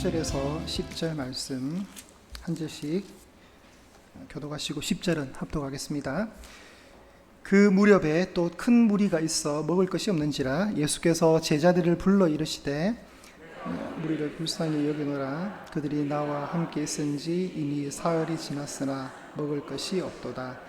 1절에서 10절 말씀 한 절씩 교독하시고 10절은 합독하겠습니다. 그 무렵에 또 큰 무리가 있어 먹을 것이 없는지라 예수께서 제자들을 불러 이르시되 무리를 불쌍히 여기노라. 그들이 나와 함께 있은지 이미 사흘이 지났으나 먹을 것이 없도다.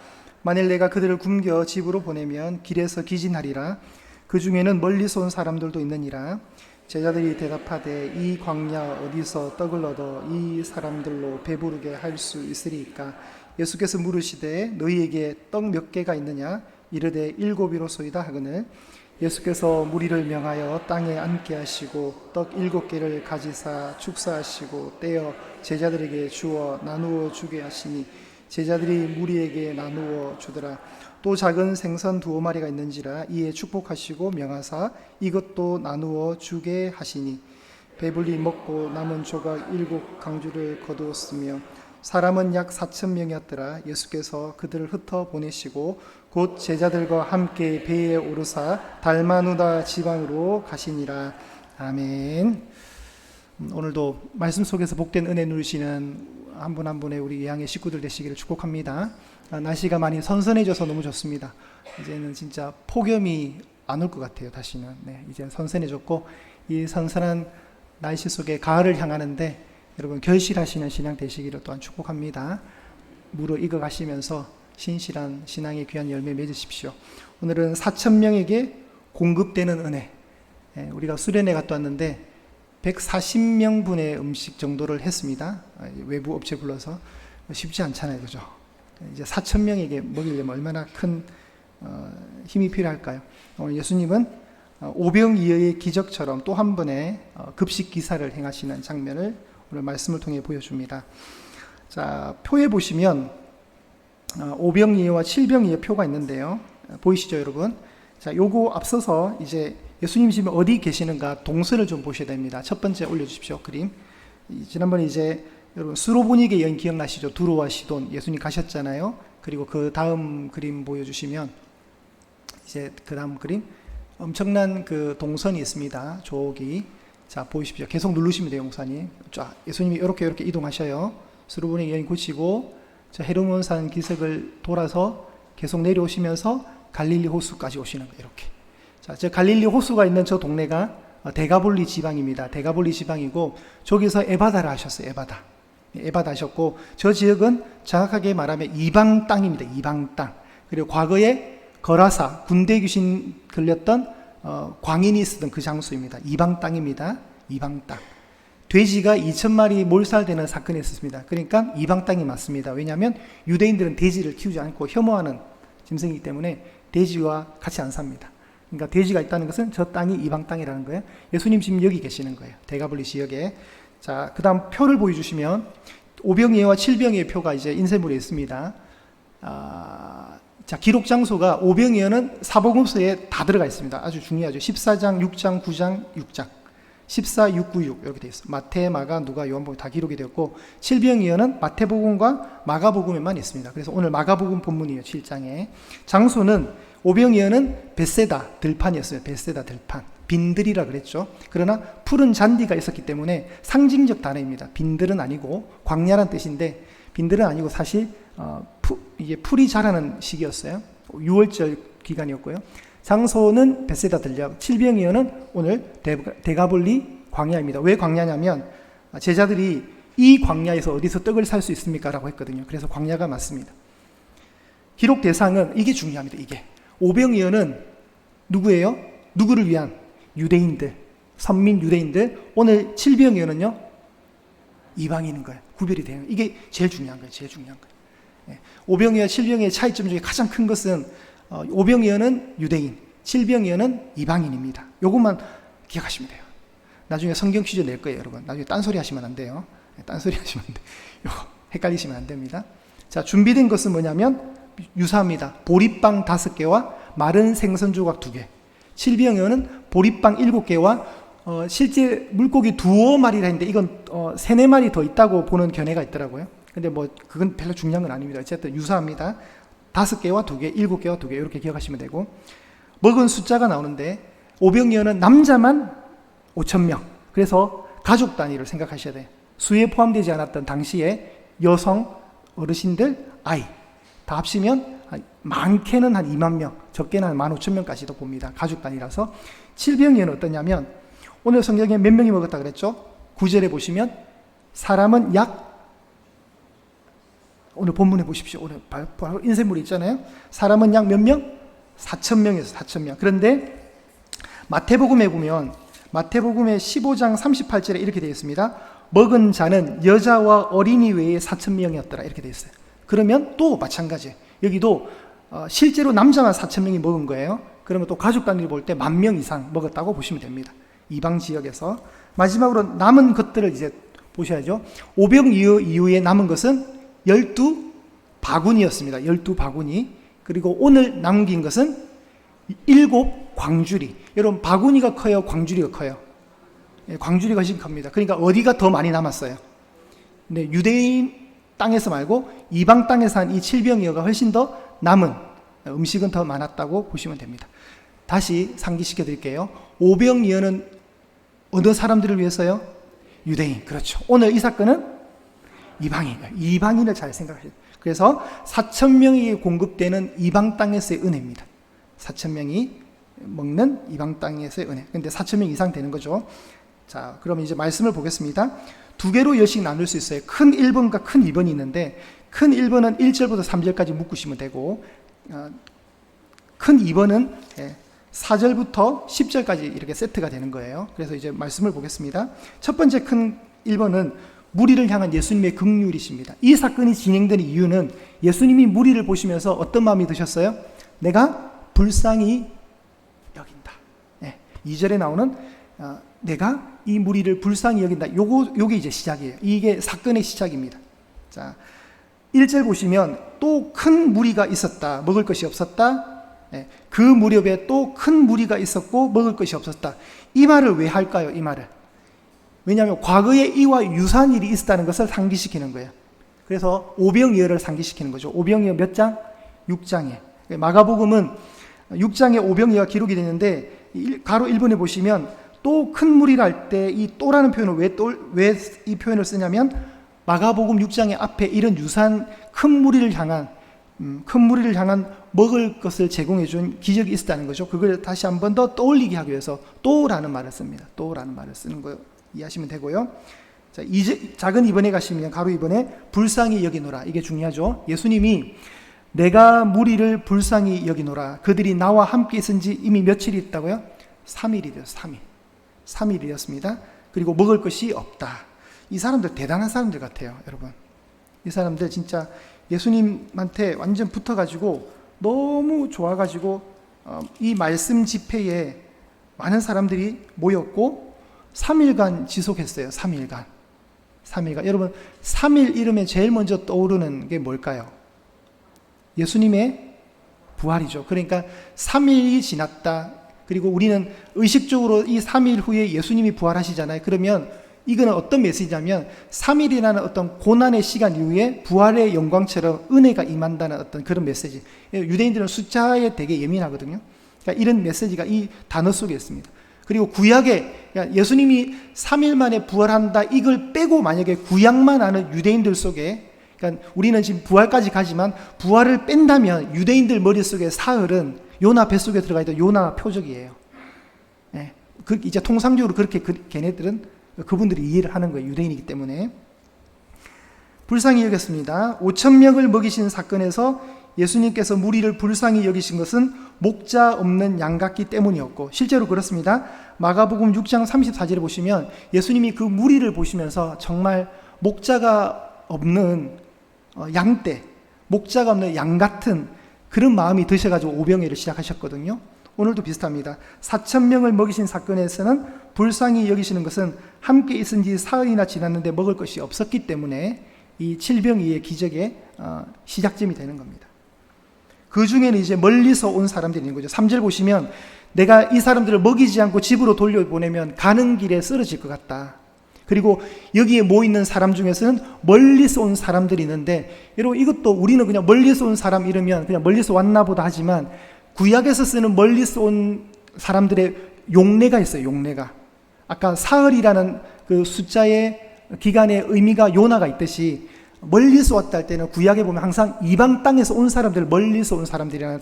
만일 내가 그들을 굶겨 집으로 보내면 길에서 기진하리라. 그 중에는 멀리서 온 사람들도 있느니라. 제자들이 대답하되 이 광야 어디서 떡을 얻어 이 사람들로 배부르게 할 수 있으리까? 예수께서 물으시되 너희에게 떡 몇 개가 있느냐? 이르되 7이로소이다 하거늘 예수께서 무리를 명하여 땅에 앉게 하시고 떡 7개를 가지사 축사하시고 떼어 제자들에게 주어 나누어 주게 하시니 제자들이 무리에게 나누어 주더라. 또 작은 생선 2마리가 있는지라 이에 축복하시고 명하사 이것도 나누어 주게 하시니 배불리 먹고 남은 조각 7강주를 거두었으며 사람은 약 4,000명이었더라. 예수께서 그들을 흩어 보내시고 곧 제자들과 함께 배에 오르사 달마누다 지방으로 가시니라. 아멘. 오늘도 말씀 속에서 복된 은혜 누리시는 한 분 한 분의 우리 예양의 식구들 되시기를 축복합니다. 날씨가 많이 선선해져서 너무 좋습니다. 이제는 진짜 폭염이 안 올 것 같아요. 다시는. 이제 선선해졌고 이 선선한 날씨 속에 가을을 향하는데 여러분 결실하시는 신앙 되시기를 또한 축복합니다. 무르익어 가시면서 신실한 신앙의 귀한 열매 맺으십시오. 오늘은 4,000명에게 공급되는 은혜. 우리가 수련회 갔다 왔는데 140명분의 음식 정도를 했습니다. 외부 업체 불러서 쉽지 않잖아요, 그죠? 이제 4,000명에게 먹이려면 얼마나 큰 힘이 필요할까요? 예수님은 오병이어의 기적처럼 또 한 번의 급식 기사를 행하시는 장면을 오늘 말씀을 통해 보여줍니다. 자, 표에 보시면 오병이어와 칠병이어 표가 있는데요. 보이시죠, 여러분? 자, 요거 앞서서 이제 예수님 지금 어디 계시는가 동선을 좀 보셔야 됩니다. 첫 번째 올려주십시오, 그림. 지난번에 이제 여러분 수로보니게 여인 기억나시죠? 두로와 시돈 예수님 가셨잖아요. 그리고 그 다음 그림 보여주시면 이제 그 다음 그림 엄청난 그 동선이 있습니다. 저기 자 보이십시오. 계속 누르시면 돼요, 목사님. 자, 예수님이 이렇게 이동하셔요. 수로보니게 여인 고치고 저 헤르몬산 기슭을 돌아서 계속 내려오시면서 갈릴리 호수까지 오시는 거예요. 이렇게. 자, 저 갈릴리 호수가 있는 저 동네가 데가볼리 지방입니다. 데가볼리 지방이고 저기서 에바다를 하셨어요. 에바다 하셨고 저 지역은 정확하게 말하면 이방 땅입니다. 이방 땅. 그리고 과거에 거라사 군대 귀신 걸렸던 광인이 쓰던 그 장소입니다. 이방 땅입니다. 이방 땅. 돼지가 2,000마리 몰살되는 사건이 있었습니다. 그러니까 이방 땅이 맞습니다. 왜냐하면 유대인들은 돼지를 키우지 않고 혐오하는 짐승이기 때문에 돼지와 같이 안 삽니다. 그러니까 돼지가 있다는 것은 저 땅이 이방 땅이라는 거예요. 예수님 지금 여기 계시는 거예요. 데가볼리 지역에. 자, 그 다음 표를 보여주시면 오병이어와 칠병이의 표가 이제 인쇄물에 있습니다. 자, 기록 장소가 오병이어는 사복음서에 다 들어가 있습니다. 아주 중요하죠. 14장, 6장, 9장, 6장. 14, 6, 9, 6 이렇게 되어 있어요. 마태, 마가, 누가, 요한복음 다 기록이 되었고 칠병이어는 마태복음과 마가복음에만 있습니다. 그래서 오늘 마가복음 본문이에요. 7장에. 장소는 오병이어는 벳세다 들판이었어요. 벳세다 들판. 빈들이라 그랬죠. 그러나 푸른 잔디가 있었기 때문에 상징적 단어입니다. 빈들은 아니고 광야란 뜻인데 빈들은 아니고 사실 이게 풀이 자라는 시기였어요. 6월절 기간이었고요. 장소는 벳세다 들녘, 칠병이어는 오늘 데가볼리 광야입니다. 왜 광야냐면 제자들이 이 광야에서 어디서 떡을 살 수 있습니까? 라고 했거든요. 그래서 광야가 맞습니다. 기록 대상은 이게 중요합니다. 이게 오병이어는 누구예요? 누구를 위한? 유대인들, 선민 유대인들. 오늘 칠병이어는요 이방인인 거예요. 구별이 돼요. 이게 제일 중요한 거예요. 제일 중요한 거예요. 오병이어, 칠병이어의 차이점 중에 가장 큰 것은 오병이어는 유대인, 칠병이어는 이방인입니다. 요것만 기억하시면 돼요. 나중에 성경 퀴즈 낼 거예요, 여러분. 나중에 딴소리 하시면 안 돼요. 딴소리 하시면 안 돼요. 요거 헷갈리시면 안 됩니다. 자, 준비된 것은 뭐냐면 유사합니다. 보리빵 5개와 마른 생선 조각 2개. 칠병이어는 보리빵 7개와 실제 물고기 2마리라 했는데 이건 3, 4마리 더 있다고 보는 견해가 있더라고요. 근데 뭐 그건 별로 중요한 건 아닙니다. 어쨌든 유사합니다. 5개와 2개, 7개와 2개 이렇게 기억하시면 되고 먹은 숫자가 나오는데 오병이어는 남자만 5,000명. 그래서 가족 단위를 생각하셔야 돼요. 수에 포함되지 않았던 당시에 여성, 어르신들, 아이 다 합치면 많게는 한 2만 명, 적게는 한 15,000명까지도 봅니다. 가족 단위라서. 칠병이는 어떠냐면 오늘 성경에 몇 명이 먹었다 그랬죠? 9절에 보시면 사람은 오늘 본문에 보십시오. 오늘 바로 인쇄물이 있잖아요. 사람은 약 몇 명? 4,000명에서 4,000명. 그런데 마태복음에 보면 마태복음의 15장 38절에 이렇게 되어 있습니다. 먹은 자는 여자와 어린이 외에 4,000명이었더라 이렇게 되어 있어요. 그러면 또 마찬가지예요. 여기도 실제로 남자만 4,000명이 먹은 거예요. 그러면 또 가족 단위로 볼 때 10,000명 이상 먹었다고 보시면 됩니다. 이방 지역에서. 마지막으로 남은 것들을 이제 보셔야죠. 오병 이후에 남은 것은 12바구니였습니다. 12바구니. 그리고 오늘 남긴 것은 7 광주리. 여러분, 바구니가 커요? 광주리가 커요? 광주리가 훨씬 큽니다. 그러니까 어디가 더 많이 남았어요? 근데 유대인 땅에서 말고 이방 땅에서 한 이 7병이어가 훨씬 더 남은 음식은 더 많았다고 보시면 됩니다. 다시 상기시켜 드릴게요. 오병이어는 어느 사람들을 위해서요? 유대인. 그렇죠. 오늘 이 사건은 이방인이에요. 이방인을 잘 생각하셔야 돼요. 그래서 4,000명이 공급되는 이방 땅에서의 은혜입니다. 4,000명이 먹는 이방 땅에서의 은혜. 근데 4,000명 이상 되는 거죠. 자, 그럼 이제 말씀을 보겠습니다. 두 개로 열씩 나눌 수 있어요. 큰 1번과 큰 2번이 있는데, 큰 1번은 1절부터 3절까지 묶으시면 되고, 큰 2번은 4절부터 10절까지 이렇게 세트가 되는 거예요. 그래서 이제 말씀을 보겠습니다. 첫 번째 큰 1번은 무리를 향한 예수님의 긍휼이십니다. 이 사건이 진행되는 이유는 예수님이 무리를 보시면서 어떤 마음이 드셨어요? 내가 불쌍히 여긴다. 2절에 나오는 내가 이 무리를 불쌍히 여긴다. 요게 이제 시작이에요. 이게 사건의 시작입니다. 자, 1절 보시면 또 큰 무리가 있었다. 먹을 것이 없었다. 그 무렵에 또 큰 무리가 있었고 먹을 것이 없었다. 이 말을 왜 할까요? 이 말을. 왜냐하면 과거에 이와 유사한 일이 있었다는 것을 상기시키는 거예요. 그래서 오병이어를 상기시키는 거죠. 오병이어 몇 장? 6장에. 마가복음은 6장에 오병이어가 기록이 되는데 가로 1번에 보시면 또 큰 무리를 할 때 이 또라는 표현을 왜 이 표현을 쓰냐면 마가복음 6장의 앞에 이런 유사한 큰 무리를 향한 먹을 것을 제공해 준 기적이 있었다는 거죠. 그걸 다시 한 번 더 떠올리게 하기 위해서 또라는 말을 씁니다. 또라는 말을 쓰는 거 이해하시면 되고요. 자, 이제 작은 2번에 가시면 가로 2번에 불쌍히 여기노라. 이게 중요하죠. 예수님이 내가 무리를 불쌍히 여기노라. 그들이 나와 함께 있은 지 이미 며칠이 있다고요? 3일이 되었어요. 3일이었습니다. 그리고 먹을 것이 없다. 이 사람들 대단한 사람들 같아요, 여러분. 이 사람들 진짜 예수님한테 완전 붙어가지고 너무 좋아가지고 이 말씀 집회에 많은 사람들이 모였고 3일간 지속했어요. 3일간. 여러분, 3일 이름에 제일 먼저 떠오르는 게 뭘까요? 예수님의 부활이죠. 그러니까 3일이 지났다. 그리고 우리는 의식적으로 이 3일 후에 예수님이 부활하시잖아요. 그러면 이거는 어떤 메시지냐면 3일이라는 어떤 고난의 시간 이후에 부활의 영광처럼 은혜가 임한다는 어떤 그런 메시지. 유대인들은 숫자에 되게 예민하거든요. 그러니까 이런 메시지가 이 단어 속에 있습니다. 그리고 구약에 예수님이 3일 만에 부활한다 이걸 빼고 만약에 구약만 아는 유대인들 속에, 그러니까 우리는 지금 부활까지 가지만 부활을 뺀다면 유대인들 머릿속에 사흘은 요나 뱃속에 들어가 있던 요나 표적이에요. 이제 통상적으로 그렇게 걔네들은 그분들이 이해를 하는 거예요. 유대인이기 때문에. 불쌍히 여겼습니다. 5,000명을 먹이신 사건에서 예수님께서 무리를 불쌍히 여기신 것은 목자 없는 양 같기 때문이었고, 실제로 그렇습니다. 마가복음 6장 34절에 보시면 예수님이 그 무리를 보시면서 정말 목자가 없는 양떼, 목자가 없는 양 같은 그런 마음이 드셔가지고 오병이어를 시작하셨거든요. 오늘도 비슷합니다. 4,000명을 먹이신 사건에서는 불쌍히 여기시는 것은 함께 있은 지 사흘이나 지났는데 먹을 것이 없었기 때문에 이 7병이의 기적의 시작점이 되는 겁니다. 그 중에는 이제 멀리서 온 사람들이 있는 거죠. 3절 보시면 내가 이 사람들을 먹이지 않고 집으로 돌려보내면 가는 길에 쓰러질 것 같다. 그리고 여기에 모이는 사람 중에서는 멀리서 온 사람들이 있는데, 여러분 이것도 우리는 그냥 멀리서 온 사람 이러면 그냥 멀리서 왔나 보다 하지만 구약에서 쓰는 멀리서 온 사람들의 용례가 있어요. 용례가. 아까 사흘이라는 그 숫자의 기간의 의미가 요나가 있듯이 멀리서 왔다 할 때는 구약에 보면 항상 이방 땅에서 온 사람들, 멀리서 온 사람들이라는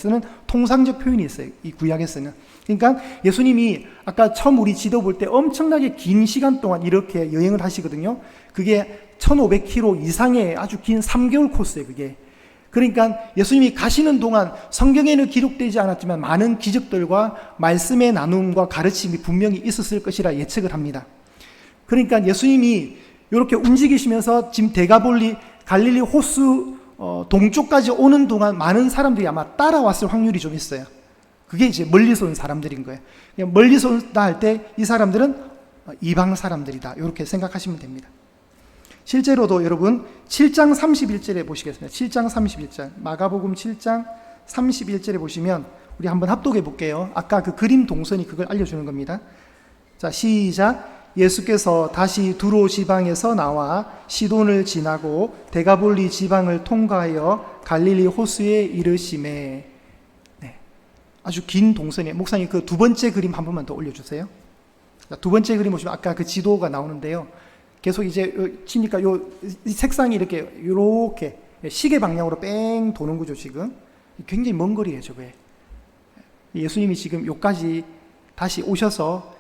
통상적 표현이 있어요. 이 구약에서는. 그러니까 예수님이 아까 처음 우리 지도 볼 때 엄청나게 긴 시간 동안 이렇게 여행을 하시거든요. 그게 1500km 이상의 아주 긴 3개월 코스예요, 그게. 그러니까 예수님이 가시는 동안 성경에는 기록되지 않았지만 많은 기적들과 말씀의 나눔과 가르침이 분명히 있었을 것이라 예측을 합니다. 그러니까 예수님이 이렇게 움직이시면서 지금 갈릴리 호수 동쪽까지 오는 동안 많은 사람들이 아마 따라왔을 확률이 좀 있어요. 그게 이제 멀리서 온 사람들인 거예요. 멀리서 온다 할 때 이 사람들은 이방 사람들이다, 이렇게 생각하시면 됩니다. 실제로도 여러분 7장 31절에 보시겠습니다. 7장 31절 마가복음 7장 31절에 보시면 우리 한번 합독해 볼게요. 아까 그 그림 동선이 그걸 알려주는 겁니다. 자, 시작. 예수께서 다시 두로 지방에서 나와 시돈을 지나고 데가볼리 지방을 통과하여 갈릴리 호수에 이르시매. 네, 아주 긴 동선이에요. 목사님 그 두 번째 그림 한 번만 더 올려주세요. 자, 두 번째 그림 보시면 아까 그 지도가 나오는데요. 계속 이제 치니까 이 색상이 이렇게 시계 방향으로 뺑 도는 거죠. 지금 굉장히 먼 거리예요, 저게. 예수님이 지금 여기까지 다시 오셔서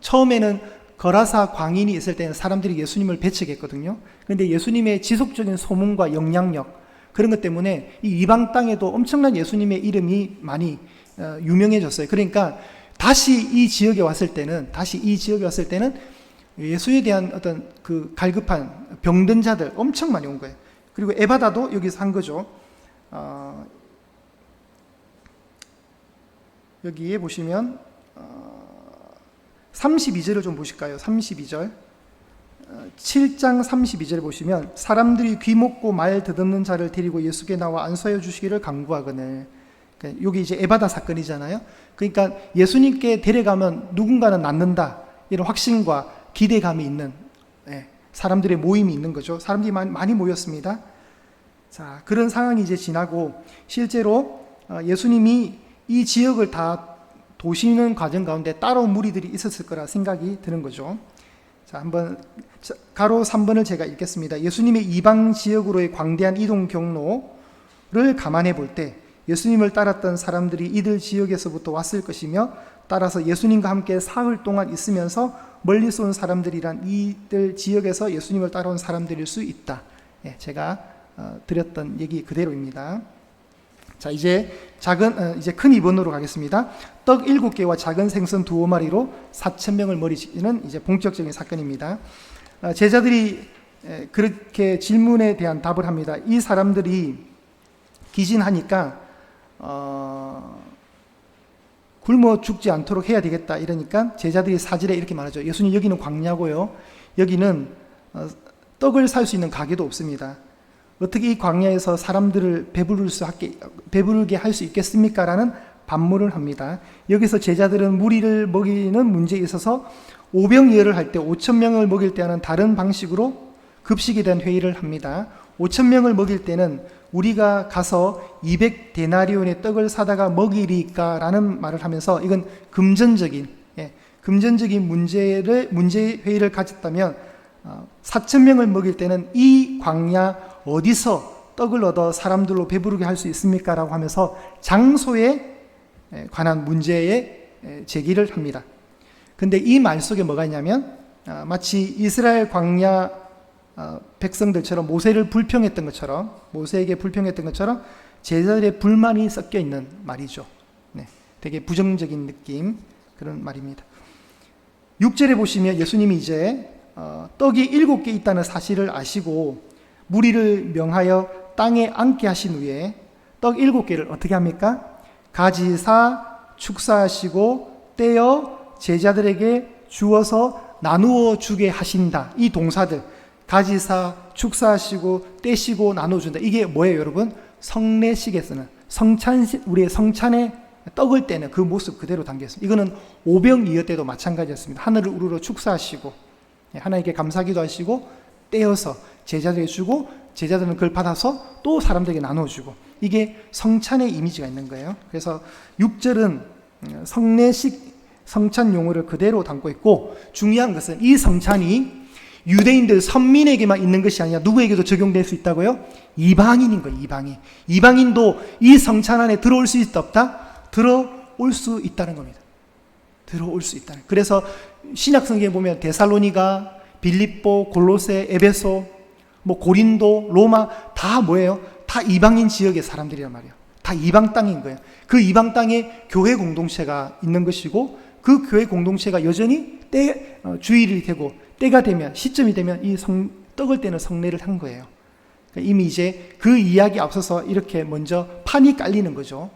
처음에는 거라사 광인이 있을 때는 사람들이 예수님을 배척했거든요. 그런데 예수님의 지속적인 소문과 영향력, 그런 것 때문에 이 이방 땅에도 엄청난 예수님의 이름이 많이 유명해졌어요. 그러니까 다시 이 지역에 왔을 때는 예수에 대한 어떤 그 갈급한 병든 자들 엄청 많이 온 거예요. 그리고 에바다도 여기서 한 거죠. 여기에 보시면 32절을 좀 보실까요? 32절 7장 32절에 보시면 사람들이 귀 먹고 말 듣는 자를 데리고 예수께 나와 안수하여 주시기를 간구하거늘. 그러니까 여기 이제 에바다 사건이잖아요. 그러니까 예수님께 데려가면 누군가는 낫는다, 이런 확신과 기대감이 있는 사람들의 모임이 있는 거죠. 사람들이 많이 모였습니다. 자, 그런 상황이 이제 지나고 실제로 예수님이 이 지역을 다 도시는 과정 가운데 따라온 무리들이 있었을 거라 생각이 드는 거죠. 자, 한번 가로 3번을 제가 읽겠습니다. 예수님의 이방 지역으로의 광대한 이동 경로를 감안해 볼 때 예수님을 따랐던 사람들이 이들 지역에서부터 왔을 것이며, 따라서 예수님과 함께 사흘 동안 있으면서 멀리서 온 사람들이란 이들 지역에서 예수님을 따라온 사람들일 수 있다. 제가 드렸던 얘기 그대로입니다. 자, 이제 큰 2번으로 가겠습니다. 떡 7개와 작은 생선 2마리로 4,000명을 먹이는 이제 본격적인 사건입니다. 제자들이 그렇게 질문에 대한 답을 합니다. 이 사람들이 기진하니까 굶어 죽지 않도록 해야 되겠다, 이러니까 제자들이 사질에 이렇게 말하죠. 예수님, 여기는 광야고요, 여기는 떡을 살 수 있는 가게도 없습니다. 어떻게 이 광야에서 사람들을 배부르게 할 수 있겠습니까? 라는 반문을 합니다. 여기서 제자들은 무리를 먹이는 문제에 있어서 오병이어를 할 때 5,000명을 먹일 때와는 다른 방식으로 급식에 대한 회의를 합니다. 5,000명을 먹일 때는 우리가 가서 200데나리온의 떡을 사다가 먹이리까? 라는 말을 하면서 이건 금전적인 문제 회의를 가졌다면, 4,000명을 먹일 때는 이 광야 어디서 떡을 얻어 사람들로 배부르게 할 수 있습니까? 라고 하면서 장소에 관한 문제에 제기를 합니다. 근데 이 말 속에 뭐가 있냐면, 마치 이스라엘 광야 백성들처럼 모세에게 불평했던 것처럼 제자들의 불만이 섞여 있는 말이죠. 되게 부정적인 느낌, 그런 말입니다. 6절에 보시면 예수님이 이제 떡이 7개 있다는 사실을 아시고 무리를 명하여 땅에 앉게 하신 후에 떡 7개를 어떻게 합니까? 가지사 축사하시고 떼어 제자들에게 주어서 나누어 주게 하신다. 이 동사들, 가지사 축사하시고 떼시고 나눠준다. 이게 뭐예요, 여러분? 성례식에 쓰는 우리의 성찬에 떡을 떼는 그 모습 그대로 담겼습니다. 이거는 오병이어 때도 마찬가지였습니다. 하늘을 우러러 축사하시고 하나님께 감사기도 하시고 떼어서 제자들에게 주고 제자들은 그걸 받아서 또 사람들에게 나눠주고, 이게 성찬의 이미지가 있는 거예요. 그래서 6절은 성례식 성찬 용어를 그대로 담고 있고, 중요한 것은 이 성찬이 유대인들 선민에게만 있는 것이 아니라 누구에게도 적용될 수 있다고요? 이방인인 거예요. 이방인도 이 성찬 안에 들어올 수 있다 없다? 들어올 수 있다는 겁니다. 들어올 수 있다는. 그래서 신약 성경에 보면 데살로니가, 빌립보, 골로새, 에베소, 고린도, 로마 다 뭐예요? 다 이방인 지역의 사람들이란 말이에요. 다 이방 땅인 거예요. 그 이방 땅에 교회 공동체가 있는 것이고, 그 교회 공동체가 여전히 주일이 되고 때가 되면, 시점이 되면 이 떡을 떼는 성례를 한 거예요. 그러니까 이미 이제 그 이야기 앞서서 이렇게 먼저 판이 깔리는 거죠.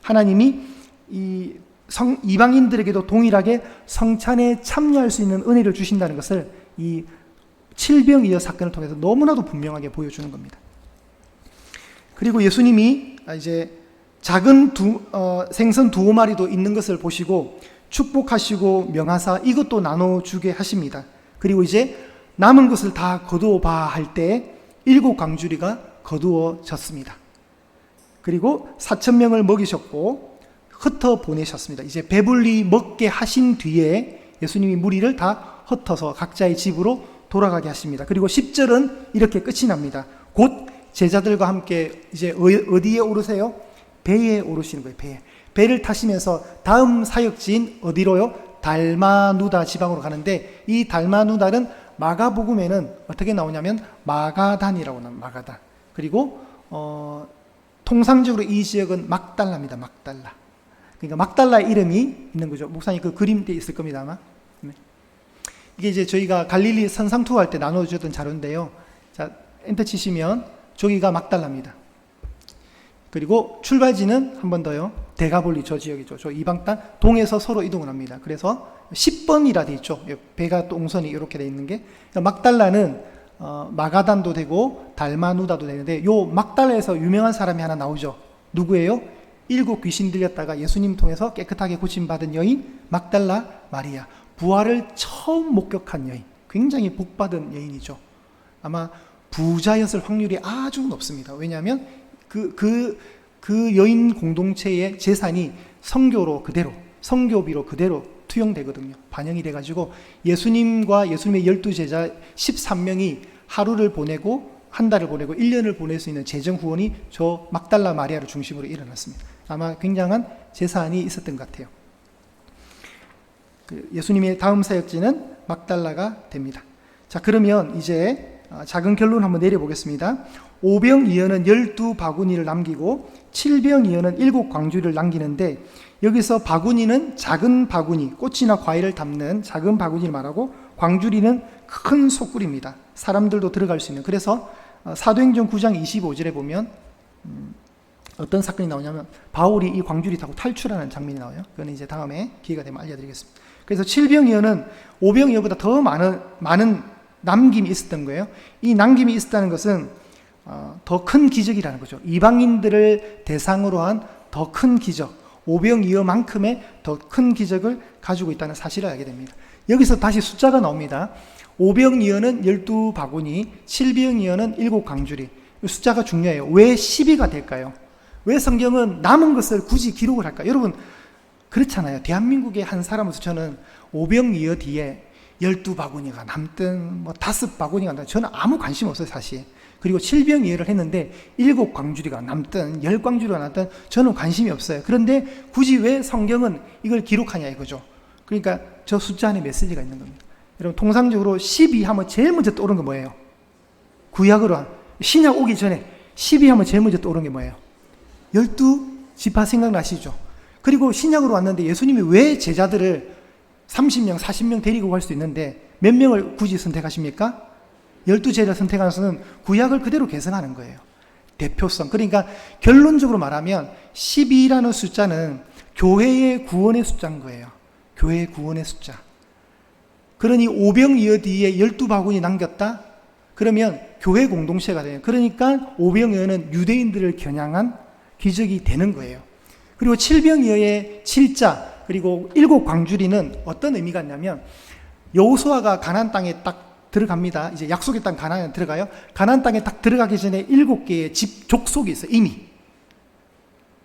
하나님이 이 이방인들에게도 동일하게 성찬에 참여할 수 있는 은혜를 주신다는 것을 이 칠병이어 사건을 통해서 너무나도 분명하게 보여주는 겁니다. 그리고 예수님이 이제 작은 생선 2마리도 있는 것을 보시고 축복하시고 명하사 이것도 나눠주게 하십니다. 그리고 이제 남은 것을 다 거두어 봐 할 때 7광주리가 거두어졌습니다. 그리고 4,000명을 먹이셨고 흩어 보내셨습니다. 이제 배불리 먹게 하신 뒤에 예수님이 무리를 다 흩어서 각자의 집으로 돌아가게 하십니다. 그리고 10절은 이렇게 끝이 납니다. 곧 제자들과 함께 이제 어디에 오르세요? 배에 오르시는 거예요. 배를 타시면서 다음 사역지인 어디로요? 달마누다 지방으로 가는데, 이 달마누다는 마가복음에는 어떻게 나오냐면 마가단이라고 나옵니다. 마가단. 그리고 통상적으로 이 지역은 막달라입니다. 막달라. 그러니까 막달라의 이름이 있는 거죠. 목사님 그 그림대 있을 겁니다 아마. 네. 이게 이제 저희가 갈릴리 선상 투어할 때 나눠주셨던 자료인데요. 자, 엔터 치시면 저기가 막달라입니다. 그리고 출발지는 한 번 더요. 데가볼리 저 지역이죠. 저 이방 땅 동에서 서로 이동을 합니다. 그래서 10번이라 돼 있죠. 배가 동선이 이렇게 돼 있는 게. 막달라는 마가단도 되고 달마누다도 되는데, 요 막달라에서 유명한 사람이 하나 나오죠. 누구예요? 7 귀신 들렸다가 예수님 통해서 깨끗하게 고침받은 여인 막달라 마리아. 부활을 처음 목격한 여인. 굉장히 복받은 여인이죠. 아마 부자였을 확률이 아주 높습니다. 왜냐하면 그 여인 공동체의 재산이 성교비로 그대로 투영되거든요. 반영이 돼가지고 예수님과 예수님의 12제자 13명이 하루를 보내고 한 달을 보내고 1년을 보낼 수 있는 재정 후원이 저 막달라 마리아를 중심으로 일어났습니다. 아마 굉장한 재산이 있었던 것 같아요. 예수님의 다음 사역지는 막달라가 됩니다. 자, 그러면 이제 작은 결론 한번 내려보겠습니다. 5병이어는 12바구니를 남기고 7병이어는 7광주리를 남기는데, 여기서 바구니는 작은 바구니, 꽃이나 과일을 담는 작은 바구니를 말하고, 광주리는 큰 소굴입니다. 사람들도 들어갈 수 있는. 그래서 사도행전 9장 25절에 보면 어떤 사건이 나오냐면 바울이 이 광주리 타고 탈출하는 장면이 나와요. 그건 이제 다음에 기회가 되면 알려드리겠습니다. 그래서 7병이어는 5병이어보다 더 많은 남김이 있었던 거예요. 이 남김이 있었다는 것은 더 큰 기적이라는 거죠. 이방인들을 대상으로 한 더 큰 기적, 5병이어만큼의 더 큰 기적을 가지고 있다는 사실을 알게 됩니다. 여기서 다시 숫자가 나옵니다. 5병이어는 12바구니, 7병이어는 7광주리. 숫자가 중요해요. 왜 12가 될까요? 왜 성경은 남은 것을 굳이 기록을 할까요? 여러분, 그렇잖아요. 대한민국의 한 사람으로서 저는 5병이어 뒤에 12바구니가 남든 5바구니가 남든 저는 아무 관심 없어요, 사실. 그리고 7병이어를 했는데 7광주리가 남든 10광주리가 남든 저는 관심이 없어요. 그런데 굳이 왜 성경은 이걸 기록하냐 이거죠. 그러니까 저 숫자 안에 메시지가 있는 겁니다. 여러분, 통상적으로 12 하면 제일 먼저 떠오르는 게 뭐예요? 구약으로 신약 오기 전에 12 하면 제일 먼저 떠오르는 게 뭐예요? 12지파 생각나시죠? 그리고 신약으로 왔는데 예수님이 왜 제자들을 30명, 40명 데리고 갈 수 있는데 몇 명을 굳이 선택하십니까? 12제자 선택하는 것은 구약을 그대로 개성하는 거예요. 대표성. 그러니까 결론적으로 말하면 12라는 숫자는 교회의 구원의 숫자인 거예요. 교회의 구원의 숫자. 그러니 5병이어 뒤에 12바구니 남겼다? 그러면 교회 공동체가 돼요. 그러니까 5병이어는 유대인들을 겨냥한 기적이 되는 거예요. 그리고 7병이어의 7자, 그리고 7광주리는 어떤 의미가 있냐면, 여호수아가 가나안 땅에 딱 들어갑니다. 이제 약속의 땅 가나안에 들어가요. 가나안 땅에 딱 들어가기 전에 7개의 집 족속이 있어요. 이미.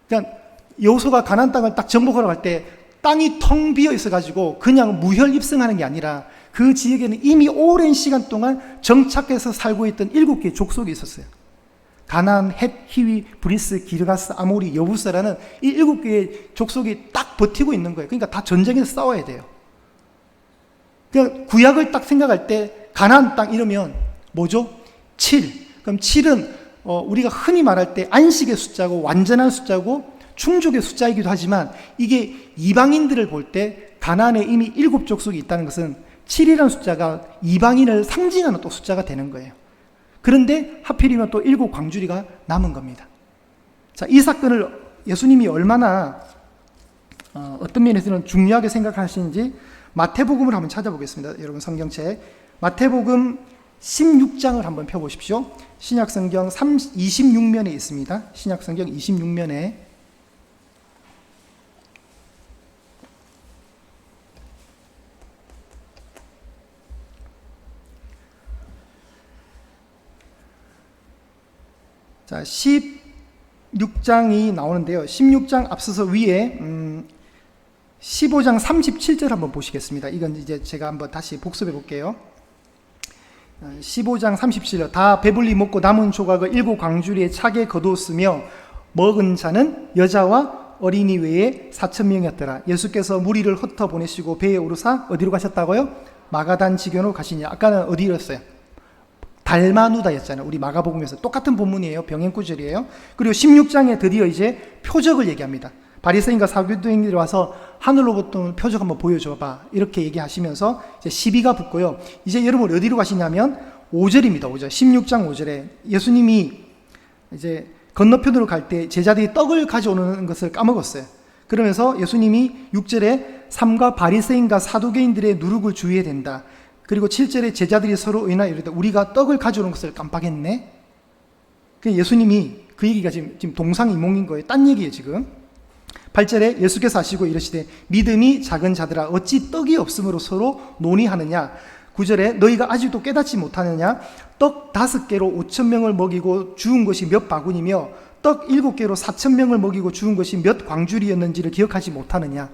그러니까 여호수아가 가나안 땅을 딱 정복하러 갈 때 땅이 텅 비어 있어가지고 그냥 무혈입성하는 게 아니라 그 지역에는 이미 오랜 시간 동안 정착해서 살고 있던 7개의 족속이 있었어요. 가나안, 헷, 히위, 브리스, 기르가스, 아모리, 여부스라는 이 7개의 족속이 딱 버티고 있는 거예요. 그러니까 다 전쟁에서 싸워야 돼요. 그러니까 구약을 딱 생각할 때 가나안 땅 이러면 뭐죠? 7. 그럼 7은 우리가 흔히 말할 때 안식의 숫자고 완전한 숫자고 충족의 숫자이기도 하지만 이게 이방인들을 볼 때 가나안에 이미 7족속이 있다는 것은 7이라는 숫자가 이방인을 상징하는 또 숫자가 되는 거예요. 그런데 하필이면 또 7광주리가 남은 겁니다. 자, 이 사건을 예수님이 얼마나 어떤 면에서는 중요하게 생각하시는지 마태복음을 한번 찾아보겠습니다. 여러분 성경책 마태복음 16장을 한번 펴보십시오. 신약성경 26면에 있습니다. 신약성경 26면에 자, 16장이 나오는데요. 16장 앞서서 위에 15장 37절 한번 보시겠습니다. 이건 이제 제가 한번 다시 복습해 볼게요. 15장 37절 다 배불리 먹고 남은 조각을 7광주리에 차게 거두었으며 먹은 자는 여자와 어린이 외에 4,000명이었더라. 예수께서 무리를 흩어 보내시고 배에 오르사 어디로 가셨다고요? 마가단 지경으로 가시냐. 아까는 어디였어요? 달마누다였잖아요. 우리 마가복음에서 똑같은 본문이에요. 병행구절이에요. 그리고 16장에 드디어 이제 표적을 얘기합니다. 바리새인과 사두개인들이 와서 하늘로부터 표적 한번 보여줘봐 이렇게 얘기하시면서 이제 시비가 붙고요. 이제 여러분 어디로 가시냐면 5절입니다. 5절 16장 5절에 예수님이 이제 건너편으로 갈 때 제자들이 떡을 가져오는 것을 까먹었어요. 그러면서 예수님이 6절에 삼가 바리새인과 사두개인들의 누룩을 주의해야 된다. 그리고 7절에 제자들이 서로 의나 이르되 우리가 떡을 가져오는 것을 깜빡했네. 예수님이 그 얘기가 지금 동상이몽인 거예요. 딴 얘기예요 지금. 8절에 예수께서 하시고 이르시되 믿음이 작은 자들아 어찌 떡이 없으므로 서로 논의하느냐. 9절에 너희가 아직도 깨닫지 못하느냐. 떡 5개로 5,000명을 먹이고 주운 것이 몇 바구니며 떡 7개로 4,000명을 먹이고 주운 것이 몇 광주리였는지를 기억하지 못하느냐.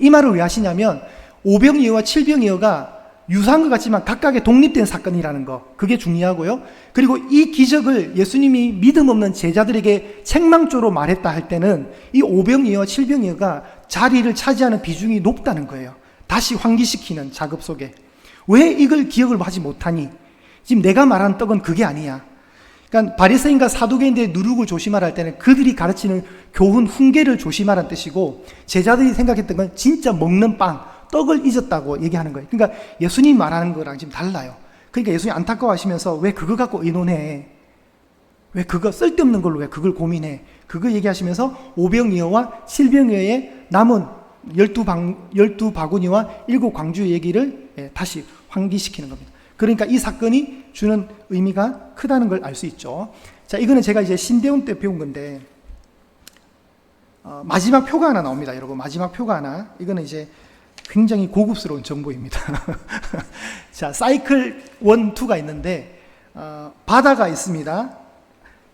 이 말을 왜 하시냐면 오병이어와 칠병이어가 유사한 것 같지만 각각의 독립된 사건이라는 거, 그게 중요하고요. 그리고 이 기적을 예수님이 믿음 없는 제자들에게 책망조로 말했다 할 때는 이 오병이어 칠병이어가 자리를 차지하는 비중이 높다는 거예요. 다시 환기시키는 작업 속에. 왜 이걸 기억을 하지 못하니? 지금 내가 말한 떡은 그게 아니야. 그러니까 바리새인과 사두개인들의 누룩을 조심하라 할 때는 그들이 가르치는 교훈 훈계를 조심하라는 뜻이고, 제자들이 생각했던 건 진짜 먹는 빵, 떡을 잊었다고 얘기하는 거예요. 그러니까 예수님 말하는 거랑 지금 달라요. 그러니까 예수님 안타까워하시면서 왜 그거 갖고 의논해? 왜 그거 쓸데없는 걸로 왜 그걸 고민해? 그거 얘기하시면서 오병이어와 칠병이어의 남은 12바구니와 7광주 얘기를 다시 환기시키는 겁니다. 그러니까 이 사건이 주는 의미가 크다는 걸 알 수 있죠. 자, 이거는 제가 이제 신대원 때 배운 건데, 마지막 표가 하나 나옵니다. 여러분, 마지막 표가 하나. 이거는 이제 굉장히 고급스러운 정보입니다. 자, 사이클 1, 2가 있는데, 바다가 있습니다.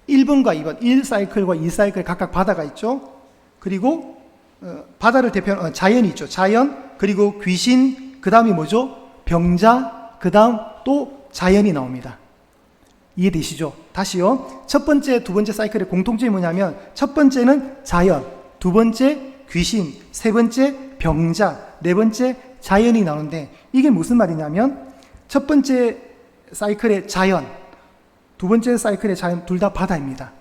1번과 2번, 1사이클과 2사이클 각각 바다가 있죠. 그리고 바다를 대표하는 자연이 있죠. 자연, 그리고 귀신, 그 다음이 뭐죠? 병자, 그 다음 또 자연이 나옵니다. 이해되시죠? 다시요. 첫 번째, 두 번째 사이클의 공통점이 뭐냐면, 첫 번째는 자연, 두 번째 귀신, 세 번째 병자, 네 번째 자연이 나오는데, 이게 무슨 말이냐면 첫 번째 사이클의 자연, 두 번째 사이클의 자연 둘 다 바다입니다.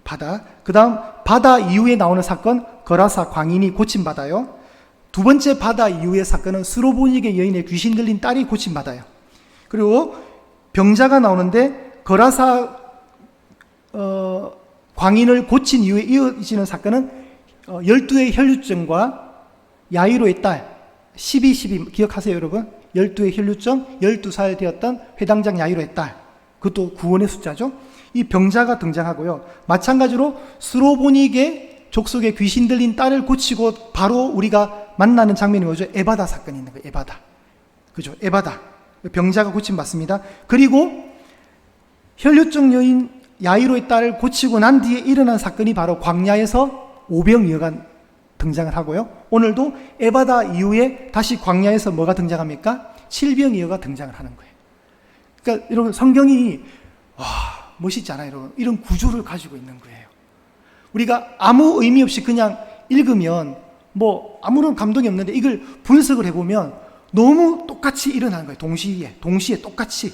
바다. 그 다음 바다 이후에 나오는 사건, 거라사 광인이 고침받아요. 두 번째 바다 이후의 사건은 스로보니게 여인의 귀신 들린 딸이 고침받아요. 그리고 병자가 나오는데, 거라사 광인을 고친 이후에 이어지는 사건은 12의 혈류증과 야이로의 딸, 12 기억하세요 여러분? 12의 혈류증, 12살 되었던 회당장 야이로의 딸, 그것도 구원의 숫자죠. 이 병자가 등장하고요. 마찬가지로 스로보니게 족속의 귀신 들린 딸을 고치고 바로 우리가 만나는 장면이 뭐죠? 에바다 사건이 있는 거예요. 에바다. 그죠? 에바다. 병자가 고침받습니다. 그리고 혈류증 여인 야이로의 딸을 고치고 난 뒤에 일어난 사건이 바로 광야에서 오병이어가 등장을 하고요. 오늘도 에바다 이후에 다시 광야에서 뭐가 등장합니까? 칠병이어가 등장을 하는 거예요. 그러니까 여러분 성경이 멋있지 않아요, 여러분? 이런 구조를 가지고 있는 거예요. 우리가 아무 의미 없이 그냥 읽으면 뭐 아무런 감동이 없는데 이걸 분석을 해보면 너무 똑같이 일어나는 거예요. 동시에 똑같이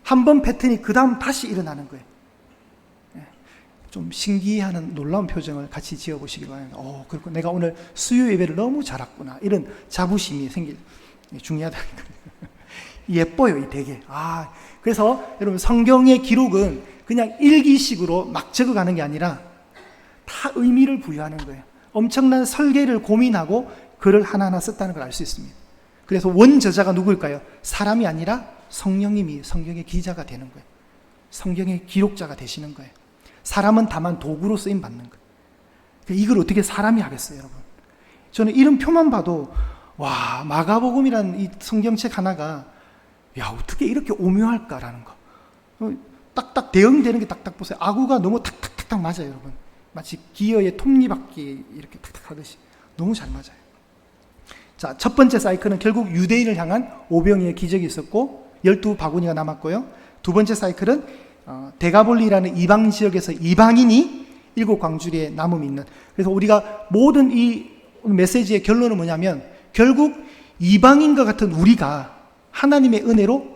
한 번 패턴이 그 다음 다시 일어나는 거예요. 좀 신기해하는 놀라운 표정을 같이 지어보시기 바랍니다. 그리고 내가 오늘 수요 예배를 너무 잘했구나, 이런 자부심이 중요하다니까. 예뻐요, 이 되게. 그래서 여러분 성경의 기록은 그냥 일기식으로 막 적어가는 게 아니라 다 의미를 부여하는 거예요. 엄청난 설계를 고민하고 글을 하나하나 썼다는 걸 알 수 있습니다. 그래서 원저자가 누구일까요? 사람이 아니라 성령님이 성경의 기자가 되는 거예요. 성경의 기록자가 되시는 거예요. 사람은 다만 도구로 쓰임 받는 거예요. 이걸 어떻게 사람이 하겠어요, 여러분? 저는 이런 표만 봐도 마가복음이라는 이 성경책 하나가 어떻게 이렇게 오묘할까라는 거. 딱딱 대응되는 게 딱딱 보세요. 아구가 너무 탁탁탁탁 맞아요, 여러분. 마치 기어의 톱니바퀴 이렇게 탁탁 하듯이 너무 잘 맞아요. 자, 첫 번째 사이클은 결국 유대인을 향한 오병이의 기적이 있었고 12바구니가 남았고요. 두 번째 사이클은 데가볼리라는 이방 지역에서 이방인이 7광주리에 남음이 있는. 그래서 우리가 모든 이 메시지의 결론은 뭐냐면 결국 이방인과 같은 우리가 하나님의 은혜로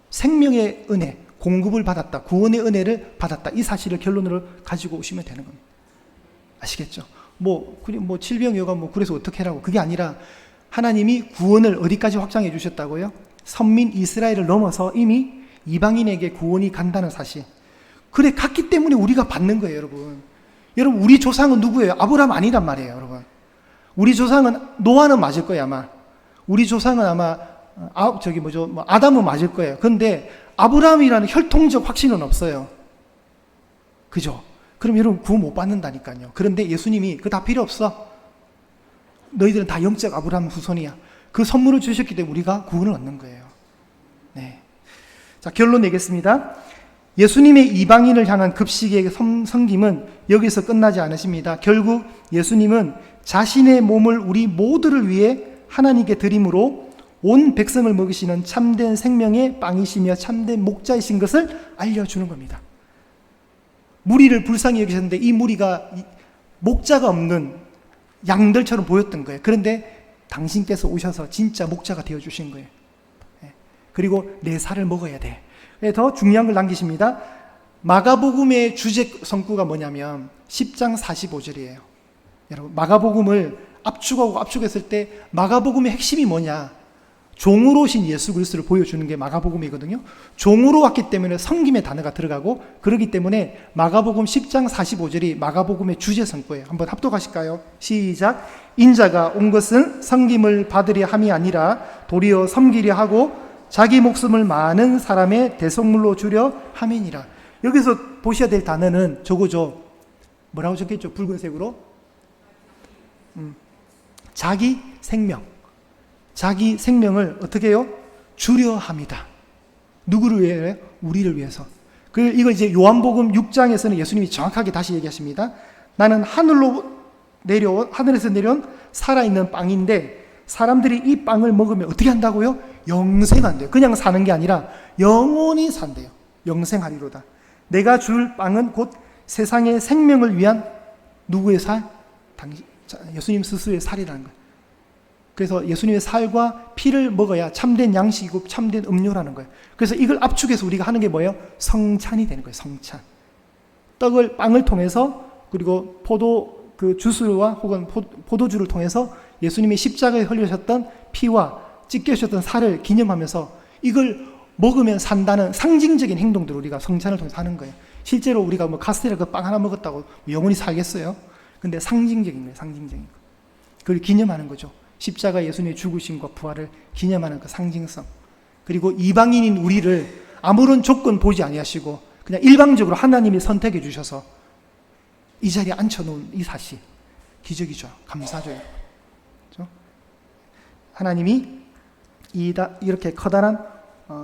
생명의 은혜, 공급을 받았다, 구원의 은혜를 받았다, 이 사실을 결론으로 가지고 오시면 되는 겁니다. 아시겠죠? 칠병이어가 그래서 어떻게 하라고, 그게 아니라 하나님이 구원을 어디까지 확장해 주셨다고요? 선민 이스라엘을 넘어서 이미 이방인에게 구원이 간다는 사실. 그래, 갔기 때문에 우리가 받는 거예요, 여러분. 여러분, 우리 조상은 누구예요? 아브라함 아니란 말이에요, 여러분. 우리 조상은 노아는 맞을 거예요, 아마. 우리 조상은 아마 아담은 맞을 거예요. 그런데 아브라함이라는 혈통적 확신은 없어요. 그죠? 그럼 여러분 구원 못 받는다니까요. 그런데 예수님이 그거 다 필요 없어. 너희들은 다 영적 아브라함 후손이야. 그 선물을 주셨기 때문에 우리가 구원을 얻는 거예요. 네. 자, 결론 내겠습니다. 예수님의 이방인을 향한 급식의 섬김은 여기서 끝나지 않으십니다. 결국 예수님은 자신의 몸을 우리 모두를 위해 하나님께 드림으로 온 백성을 먹이시는 참된 생명의 빵이시며 참된 목자이신 것을 알려주는 겁니다. 무리를 불쌍히 여기셨는데 이 무리가 목자가 없는 양들처럼 보였던 거예요. 그런데 당신께서 오셔서 진짜 목자가 되어주신 거예요. 그리고 내 살을 먹어야 돼. 더 중요한 걸 남기십니다. 마가복음의 주제 성구가 뭐냐면 10장 45절이에요. 여러분, 마가복음을 압축했을 때 마가복음의 핵심이 뭐냐? 종으로 오신 예수 그리스도를 보여주는 게 마가복음이거든요. 종으로 왔기 때문에 섬김의 단어가 들어가고, 그렇기 때문에 마가복음 10장 45절이 마가복음의 주제 성구예요. 한번 합독하실까요? 시작. 인자가 온 것은 섬김을 받으려 함이 아니라 도리어 섬기려 하고 자기 목숨을 많은 사람의 대속물로 주려 함이니라. 여기서 보셔야 될 단어는 저거죠. 뭐라고 적혔죠? 붉은색으로. 자기 생명. 자기 생명을 어떻게 해요? 주려 합니다. 누구를 위해요? 우리를 위해서. 이걸 이제 요한복음 6장에서는 예수님이 정확하게 다시 얘기하십니다. 나는 하늘에서 내려온 살아있는 빵인데 사람들이 이 빵을 먹으면 어떻게 한다고요? 영생한대요. 그냥 사는 게 아니라 영원히 산대요. 영생하리로다. 내가 줄 빵은 곧 세상의 생명을 위한 누구의 살? 예수님 스스로의 살이라는 거예요. 그래서 예수님의 살과 피를 먹어야 참된 양식이고 참된 음료라는 거예요. 그래서 이걸 압축해서 우리가 하는 게 뭐예요? 성찬이 되는 거예요. 성찬. 빵을 통해서, 그리고 주스와 혹은 포도주를 통해서 예수님이 십자가에 흘리셨던 피와 찢겨주셨던 살을 기념하면서 이걸 먹으면 산다는 상징적인 행동들을 우리가 성찬을 통해서 하는 거예요. 실제로 우리가 카스테라 그 빵 하나 먹었다고 영원히 살겠어요? 근데 상징적인 거예요. 상징적인 거. 그걸 기념하는 거죠. 십자가 예수님의 죽으심과 부활을 기념하는 그 상징성. 그리고 이방인인 우리를 아무런 조건 보지 아니하시고 그냥 일방적으로 하나님이 선택해 주셔서 이 자리에 앉혀놓은 이 사실, 기적이죠. 감사죠. 그렇죠? 하나님이 이렇게 커다란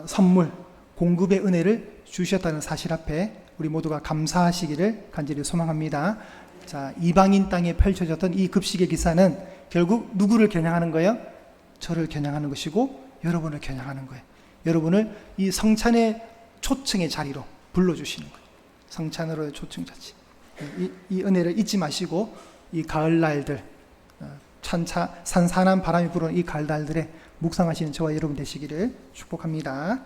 선물, 공급의 은혜를 주셨다는 사실 앞에 우리 모두가 감사하시기를 간절히 소망합니다. 자, 이방인 땅에 펼쳐졌던 이 급식의 기사는 결국 누구를 겨냥하는 거예요? 저를 겨냥하는 것이고 여러분을 겨냥하는 거예요. 여러분을 이 성찬의 초청의 자리로 불러주시는 거예요. 성찬으로의 초청 자치. 이 은혜를 잊지 마시고 이 가을날들, 산산한 바람이 불어오는 이 가을날들에 묵상하시는 저와 여러분 되시기를 축복합니다.